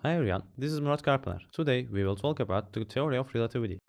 Hi everyone, this is Murat KARPINAR. Today we will talk about the theory of relativity.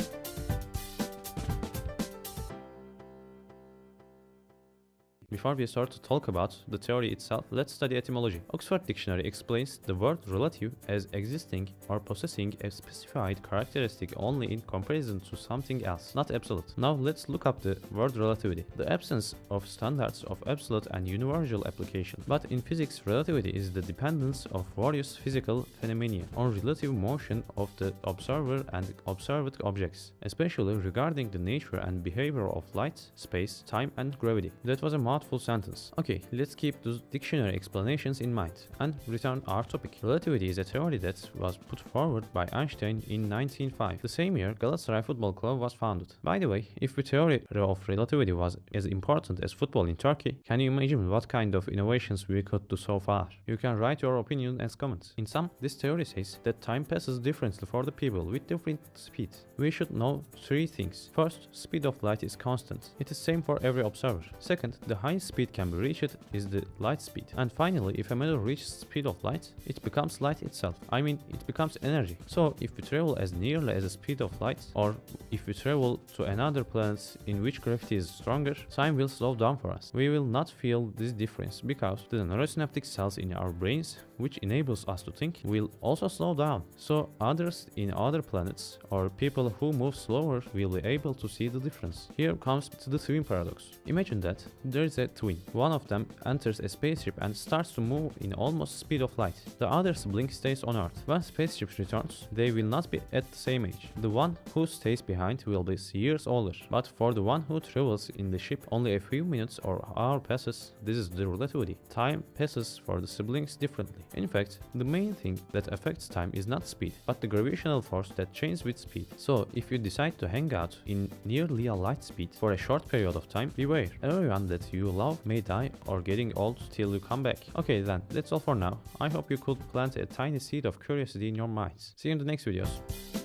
Before we start to talk about the theory itself, let's study etymology. Oxford Dictionary explains the word relative as existing or possessing a specified characteristic only in comparison to something else, not absolute. Now let's look up the word relativity. The absence of standards of absolute and universal application. But in physics, relativity is the dependence of various physical phenomena on relative motion of the observer and observed objects, especially regarding the nature and behavior of light, space, time, and gravity. That was a mouthful sentence. Okay, let's keep those dictionary explanations in mind and return our topic. Relativity is a theory that was put forward by Einstein in 1905. The same year, Galatasaray Football Club was founded. By the way, if the theory of relativity was as important as football in Turkey, can you imagine what kind of innovations we could do so far? You can write your opinion as comments. In sum, this theory says that time passes differently for the people with different speeds. We should know three things. First, speed of light is constant. It is same for every observer. Second, the highest speed can be reached is the light speed. And finally, if a matter reaches speed of light, it becomes light itself. I mean, it becomes energy. So if we travel as nearly as the speed of light, or if we travel to another planet in which gravity is stronger, time will slow down for us. We will not feel this difference because the neurosynaptic cells in our brains, which enables us to think, will also slow down. So others in other planets or people who move slower will be able to see the difference. Here comes to the twin paradox. Imagine that there is a twin. One of them enters a spaceship and starts to move in almost speed of light. The other sibling stays on Earth. When spaceship returns, they will not be at the same age. The one who stays behind will be years older. But for the one who travels in the ship, only a few minutes or hour passes. This is the relativity. Time passes for the siblings differently. In fact, the main thing that affects time is not speed, but the gravitational force that changes with speed. So if you decide to hang out in nearly a light speed for a short period of time, beware. Everyone that you love may die or getting old till you come back. Okay then, that's all for now. I hope you could plant a tiny seed of curiosity in your minds. See you in the next videos.